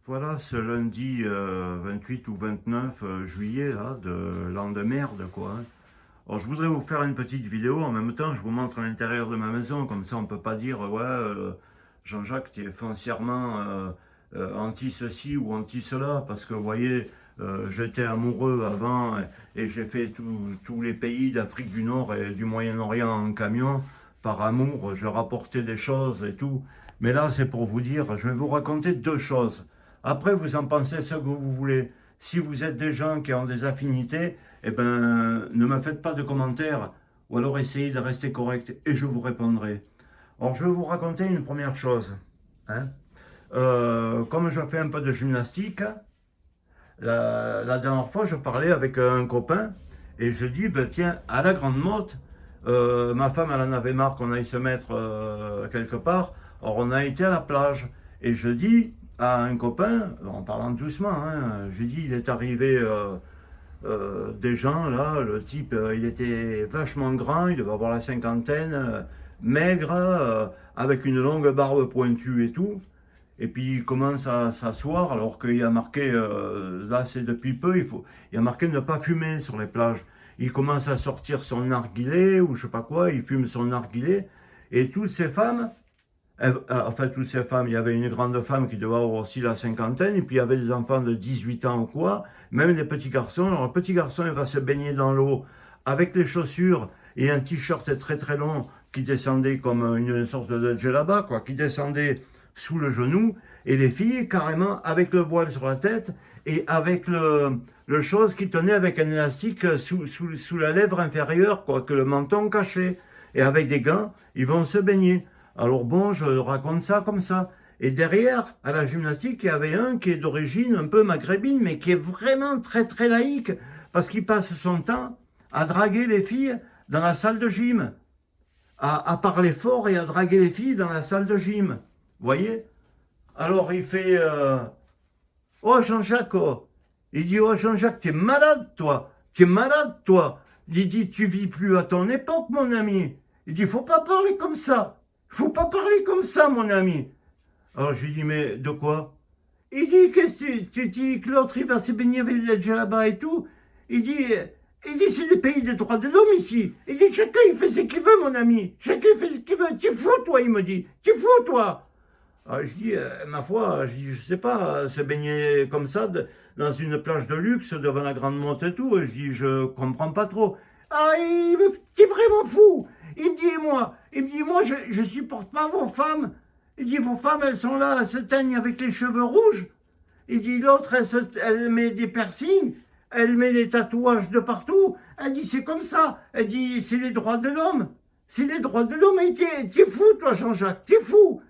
Voilà, ce lundi 28 ou 29 juillet, là, de l'an de merde, quoi, hein. Alors, je voudrais vous faire une petite vidéo, en même temps, je vous montre l'intérieur de ma maison, comme ça, on peut pas dire, ouais, Jean-Jacques, tu es foncièrement anti-ceci ou anti-cela, parce que, vous voyez, j'étais amoureux avant, et j'ai fait tous les pays d'Afrique du Nord et du Moyen-Orient en camion, par amour, je rapportais des choses et tout. Mais là, c'est pour vous dire, je vais vous raconter deux choses. Après, vous en pensez ce que vous voulez. Si vous êtes des gens qui ont des affinités, eh ben, ne me faites pas de commentaires, ou alors essayez de rester correct, et je vous répondrai. Alors, je vais vous raconter une première chose, hein. Comme je fais un peu de gymnastique, la dernière fois, je parlais avec un copain, et je dis, ben, tiens, à la Grande Motte, ma femme, elle en avait marre qu'on aille se mettre quelque part. Or, on a été à la plage. Et je dis à un copain, en parlant doucement, hein, je dis, il est arrivé des gens, là, le type, il était vachement grand, il devait avoir la cinquantaine, maigre, avec une longue barbe pointue et tout. Et puis il commence à s'asseoir alors qu'il y a marqué, là c'est depuis peu, il y a marqué ne pas fumer sur les plages. Il commence à sortir son narguilé ou je sais pas quoi, il fume son narguilé. Et toutes ces femmes, enfin toutes ces femmes, il y avait une grande femme qui devait avoir aussi la cinquantaine, et puis il y avait des enfants de 18 ans ou quoi, même des petits garçons. Alors le petit garçon, il va se baigner dans l'eau avec les chaussures et un t-shirt très très long qui descendait comme une sorte de djellaba, quoi, qui descendait sous le genou, et les filles carrément avec le voile sur la tête et avec le chose qui tenait avec un élastique sous la lèvre inférieure, quoi, que le menton cachait, et avec des gants, ils vont se baigner. Alors bon, je raconte ça comme ça. Et derrière, à la gymnastique, il y avait un qui est d'origine un peu maghrébine, mais qui est vraiment très très laïque, parce qu'il passe son temps à draguer les filles dans la salle de gym, à parler fort et à draguer les filles dans la salle de gym. Vous voyez? Alors il fait oh Jean-Jacques, oh. Il dit oh Jean-Jacques, t'es malade toi, t'es malade toi. Il dit tu vis plus à ton époque mon ami. Il dit faut pas parler comme ça, faut pas parler comme ça mon ami. Alors je lui dis mais de quoi? Il dit qu'est-ce que tu dis que l'autre il va se baigner avec les là-bas et tout. Il dit il dit c'est le pays des droits de l'homme ici. Il dit chacun il fait ce qu'il veut mon ami, chacun il fait ce qu'il veut. Tu fous toi il me dit, tu fous toi. Ah, je dis, ma foi, je dis, je sais pas, se baigner comme ça dans une plage de luxe devant la Grande Motte et tout. Et je dis, je comprends pas trop. Ah, t'es vraiment fou. Il me dit, moi, je supporte pas vos femmes. Il dit, vos femmes, elles sont là, elles se teignent avec les cheveux rouges. Il dit, l'autre, elle met des piercings, elle met des tatouages de partout. Elle dit, c'est comme ça. Elle dit, c'est les droits de l'homme. C'est les droits de l'homme. Et t'es fou, toi, Jean-Jacques, t'es fou.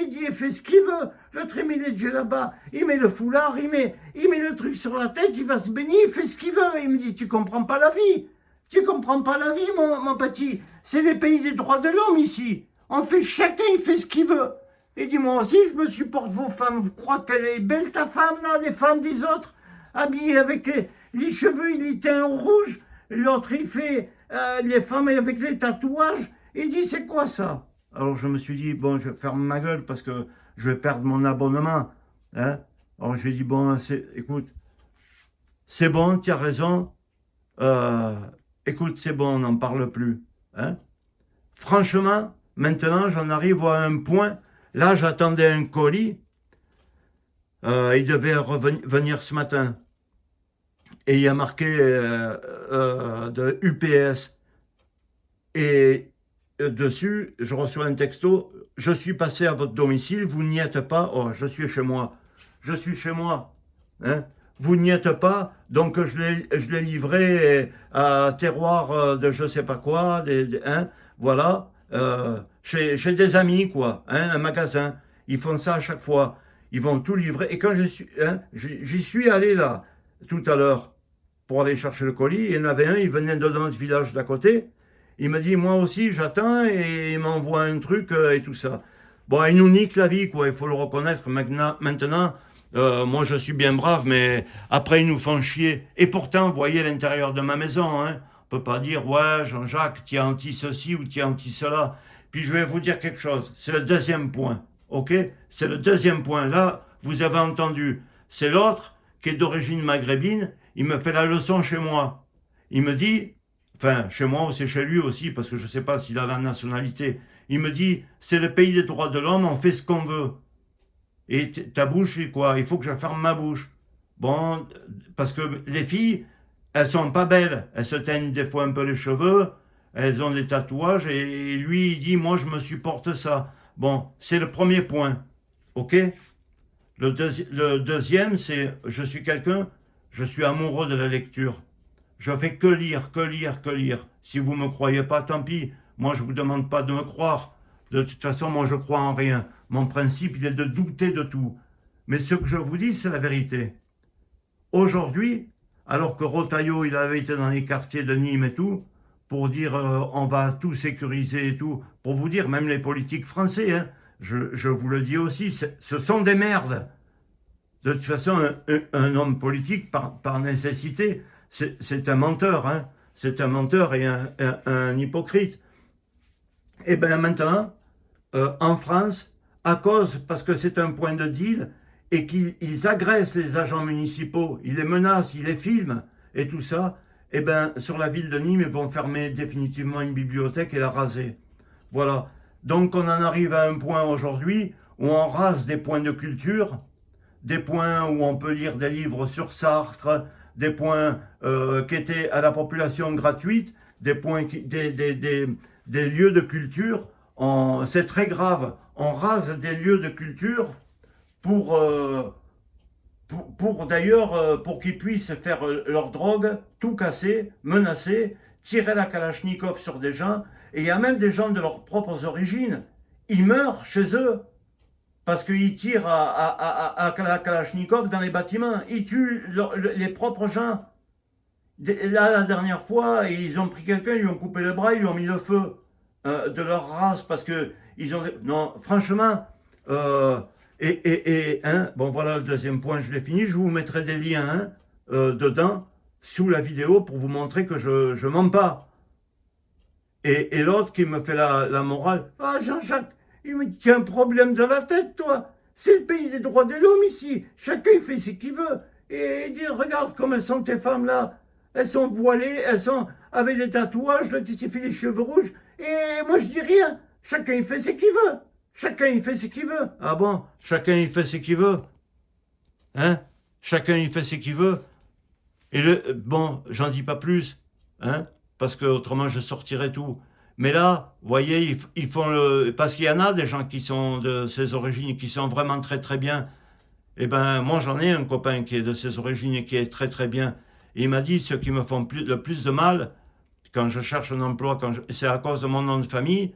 Il dit, il fait ce qu'il veut. L'autre, il met les yeux là-bas, il met le foulard, il met le truc sur la tête, il va se baigner, il fait ce qu'il veut. Il me dit, tu comprends pas la vie. Tu comprends pas la vie, mon petit. C'est les pays des droits de l'homme ici. On fait, chacun, il fait ce qu'il veut. Il dit, moi aussi, je me supporte vos femmes. Vous croyez qu'elle est belle, ta femme, là, les femmes des autres, habillées avec les cheveux, il y teint rouge. L'autre, il fait les femmes avec les tatouages. Il dit, c'est quoi ça? Alors je me suis dit, bon, je ferme ma gueule parce que je vais perdre mon abonnement, hein. Alors j'ai dit, bon, écoute, c'est bon, tu as raison. Euh, Écoute, c'est bon, on n'en parle plus, hein. Franchement, maintenant, j'en arrive à un point. Là, j'attendais un colis. Il devait venir ce matin. Et il y a marqué de UPS. Et dessus, je reçois un texto. Je suis passé à votre domicile, vous n'y êtes pas. Oh, je suis chez moi. Je suis chez moi. Hein? Vous n'y êtes pas, donc je l'ai livré à terroir de je sais pas quoi, hein, voilà, chez des amis, quoi, hein, un magasin. Ils font ça à chaque fois. Ils vont tout livrer. Et quand j'y suis allé là, tout à l'heure, pour aller chercher le colis, il y en avait un, il venait de notre village d'à côté. Il me dit, moi aussi, j'attends, et il m'envoie un truc et tout ça. Bon, il nous nique la vie, quoi, il faut le reconnaître. Maintenant, moi, je suis bien brave, mais après, ils nous font chier. Et pourtant, vous voyez l'intérieur de ma maison, hein. On peut pas dire, ouais, Jean-Jacques, tu es anti ceci ou tu es anti cela. Puis je vais vous dire quelque chose. C'est le deuxième point, ok? C'est le deuxième point. Là, vous avez entendu. C'est l'autre qui est d'origine maghrébine, il me fait la leçon chez moi. Il me dit, enfin chez moi ou c'est chez lui aussi, parce que je ne sais pas s'il a la nationalité, il me dit, c'est le pays des droits de l'homme, on fait ce qu'on veut. Et ta bouche, c'est quoi? Il faut que je ferme ma bouche. Bon, parce que les filles, elles sont pas belles. Elles se teignent des fois un peu les cheveux, elles ont des tatouages, et lui, il dit, moi, je me supporte ça. Bon, c'est le premier point. OK? Le deuxième, c'est, je suis quelqu'un, je suis amoureux de la lecture. Je fais que lire, que lire, que lire. Si vous ne me croyez pas, tant pis. Moi, je ne vous demande pas de me croire. De toute façon, moi, je crois en rien. Mon principe, il est de douter de tout. Mais ce que je vous dis, c'est la vérité. Aujourd'hui, alors que Rotaillot, il avait été dans les quartiers de Nîmes et tout, pour dire on va tout sécuriser et tout, pour vous dire, même les politiques français, hein, je vous le dis aussi, ce sont des merdes. De toute façon, un homme politique, par nécessité, c'est un menteur, hein. C'est un menteur et un hypocrite. Et bien maintenant, en France, parce que c'est un point de deal, et qu'ils agressent les agents municipaux, ils les menacent, ils les filment, et tout ça, et bien sur la ville de Nîmes, ils vont fermer définitivement une bibliothèque et la raser. Voilà. Donc on en arrive à un point aujourd'hui où on rase des points de culture, des points où on peut lire des livres sur Sartre, des points qui étaient à la population gratuite, des points des lieux de culture. C'est très grave. On rase des lieux de culture pour d'ailleurs, pour qu'ils puissent faire leur drogue, tout casser, menacer, tirer la Kalachnikov sur des gens. Et il y a même des gens de leurs propres origines. Ils meurent chez eux parce qu'ils tirent à la Kalachnikov dans les bâtiments. Ils tuent les propres gens. Là, la dernière fois, ils ont pris quelqu'un, ils lui ont coupé le bras, ils lui ont mis le feu de leur race parce que ils ont... Non, franchement... Hein, bon voilà le deuxième point, je l'ai fini. Je vous mettrai des liens hein, dedans, sous la vidéo, pour vous montrer que je mens pas. Et l'autre qui me fait la morale, ah Jean-Jacques, il me dit, tu as un problème de la tête, toi. C'est le pays des droits de l'homme ici. Chacun fait ce qu'il veut. Et il dit, regarde comme elles sont tes femmes là. Elles sont voilées, elles sont avec des tatouages, le petit fait les cheveux rouges. Et moi je dis rien. Chacun il fait ce qu'il veut. Chacun il fait ce qu'il veut. Ah bon, chacun il fait ce qu'il veut. Hein? Chacun il fait ce qu'il veut. Et bon, j'en dis pas plus, hein? Parce que autrement je sortirais tout. Mais là, vous voyez, ils font le... Parce qu'il y en a des gens qui sont de ces origines, qui sont vraiment très très bien. Eh ben, moi j'en ai un copain qui est de ces origines et qui est très très bien. Et il m'a dit, ce qui me font le plus de mal, quand je cherche un emploi, c'est à cause de mon nom de famille,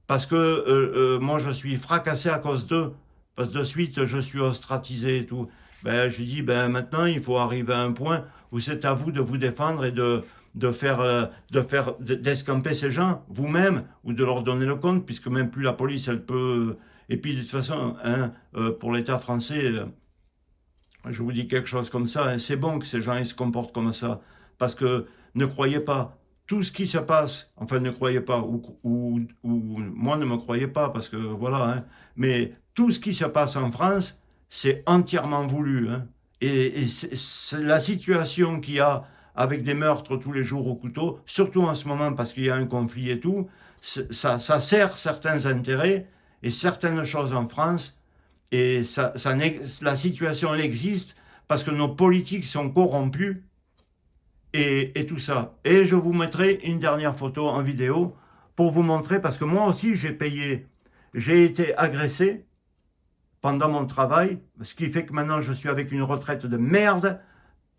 parce que moi je suis fracassé à cause d'eux, parce que de suite je suis ostratisé et tout. Ben, je dis, ben, maintenant il faut arriver à un point où c'est à vous de vous défendre et d'escamper ces gens, vous-même, ou de leur donner le compte, puisque même plus la police, elle peut... Et puis de toute façon, hein, pour l'État français, je vous dis quelque chose comme ça, hein, c'est bon que ces gens ils se comportent comme ça, parce que ne croyez pas, tout ce qui se passe, enfin ne croyez pas, ou moi ne me croyez pas, parce que voilà, hein, mais tout ce qui se passe en France, c'est entièrement voulu. Hein, et c'est la situation qu'il y a avec des meurtres tous les jours au couteau, surtout en ce moment parce qu'il y a un conflit et tout, ça sert certains intérêts et certaines choses en France, et la situation elle existe parce que nos politiques sont corrompus et tout ça. Et je vous mettrai une dernière photo en vidéo pour vous montrer, parce que moi aussi j'ai été agressé pendant mon travail, ce qui fait que maintenant je suis avec une retraite de merde,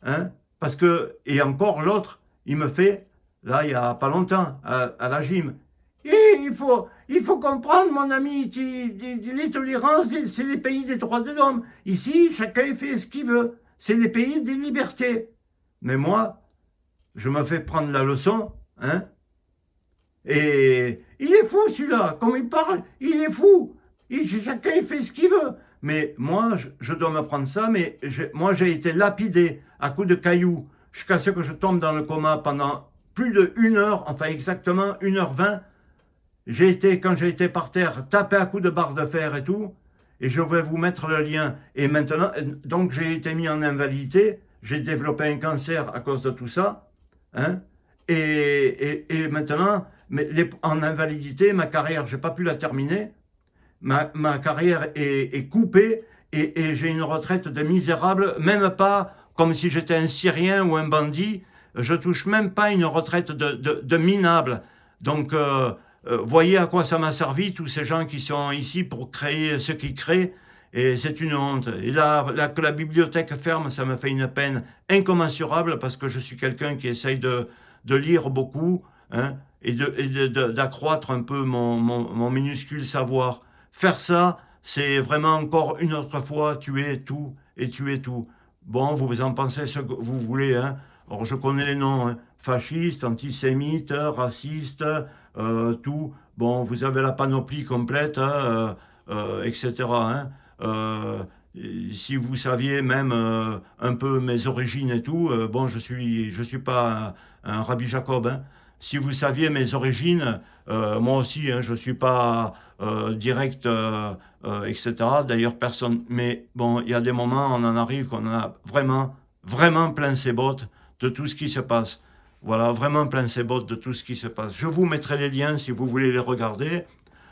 hein, parce que, et encore l'autre, il me fait, là il n'y a pas longtemps, à la gym, et il faut comprendre, mon ami, les tolérances, c'est les pays des droits de l'homme. Ici, chacun fait ce qu'il veut. C'est les pays des libertés. Mais moi, je me fais prendre la leçon, hein. Et il est fou celui-là, comme il parle, il est fou. Chacun fait ce qu'il veut. Mais moi, je dois me prendre ça, mais moi j'ai été lapidé à coups de cailloux, jusqu'à ce que je tombe dans le coma pendant plus de 1 heure, enfin exactement 1h20. Quand j'ai été par terre, tapé à coups de barre de fer et tout, et je vais vous mettre le lien. Et maintenant, donc j'ai été mis en invalidité, j'ai développé un cancer à cause de tout ça, hein, et maintenant, en invalidité, ma carrière, j'ai pas pu la terminer, ma carrière est coupée, et j'ai une retraite de misérable, même pas comme si j'étais un Syrien ou un bandit, je touche même pas une retraite de minable. Donc, voyez à quoi ça m'a servi, tous ces gens qui sont ici pour créer ce qu'ils créent, et c'est une honte. Et là, que la bibliothèque ferme, ça me fait une peine incommensurable, parce que je suis quelqu'un qui essaye de lire beaucoup, hein, et d'accroître un peu mon minuscule savoir. Faire ça, c'est vraiment encore une autre fois tuer tout et tuer tout. Bon, vous en pensez ce que vous voulez, hein. Alors, je connais les noms, hein. Fascistes, antisémites, racistes, tout. Bon, vous avez la panoplie complète, hein, etc., hein. Euh, si vous saviez même un peu mes origines et tout, bon, je suis pas un Rabbi Jacob, hein. Si vous saviez mes origines, moi aussi, hein, je suis pas direct, etc. D'ailleurs, personne. Mais bon, il y a des moments, on en arrive qu'on a vraiment, vraiment plein ses bottes de tout ce qui se passe. Voilà, vraiment plein ses bottes de tout ce qui se passe. Je vous mettrai les liens si vous voulez les regarder.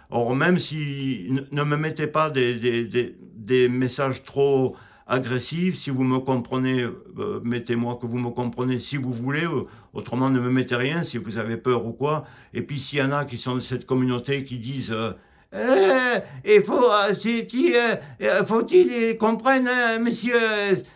Or, même si ne me mettez pas des messages trop agressifs, si vous me comprenez, mettez-moi que vous me comprenez si vous voulez, autrement ne me mettez rien si vous avez peur ou quoi. Et puis s'il y en a qui sont de cette communauté qui disent il faut, faut-il comprendre, hein, monsieur,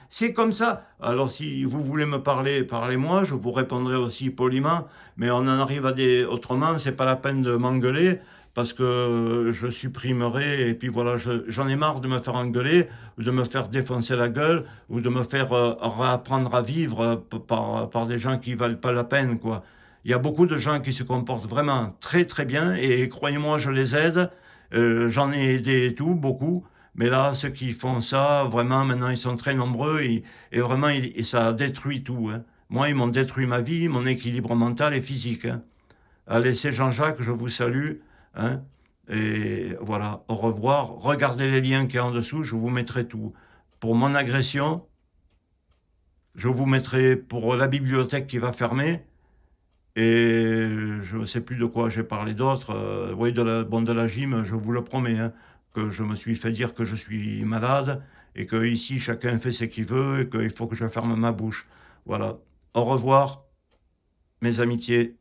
c'est comme ça. Alors si vous voulez me parler, parlez-moi, je vous répondrai aussi poliment, mais on en arrive à des... Autrement, c'est pas la peine de m'engueuler, parce que je supprimerai, et puis voilà, j'en ai marre de me faire engueuler, ou de me faire défoncer la gueule, ou de me faire réapprendre à vivre par des gens qui valent pas la peine, quoi. Il y a beaucoup de gens qui se comportent vraiment très très bien, et croyez-moi, je les aide. J'en ai aidé et tout, beaucoup. Mais là, ceux qui font ça, vraiment, maintenant, ils sont très nombreux, et vraiment, et ça détruit tout, hein. Moi, ils m'ont détruit ma vie, mon équilibre mental et physique, hein. Allez, c'est Jean-Jacques, je vous salue, hein. Et voilà, au revoir. Regardez les liens qui y a en dessous, je vous mettrai tout. Pour mon agression, je vous mettrai pour la bibliothèque qui va fermer. Et je ne sais plus de quoi j'ai parlé d'autre. Oui, bon, de la gym, je vous le promets, hein, que je me suis fait dire que je suis malade, et que ici chacun fait ce qu'il veut, et qu'il faut que je ferme ma bouche. Voilà. Au revoir, mes amitiés.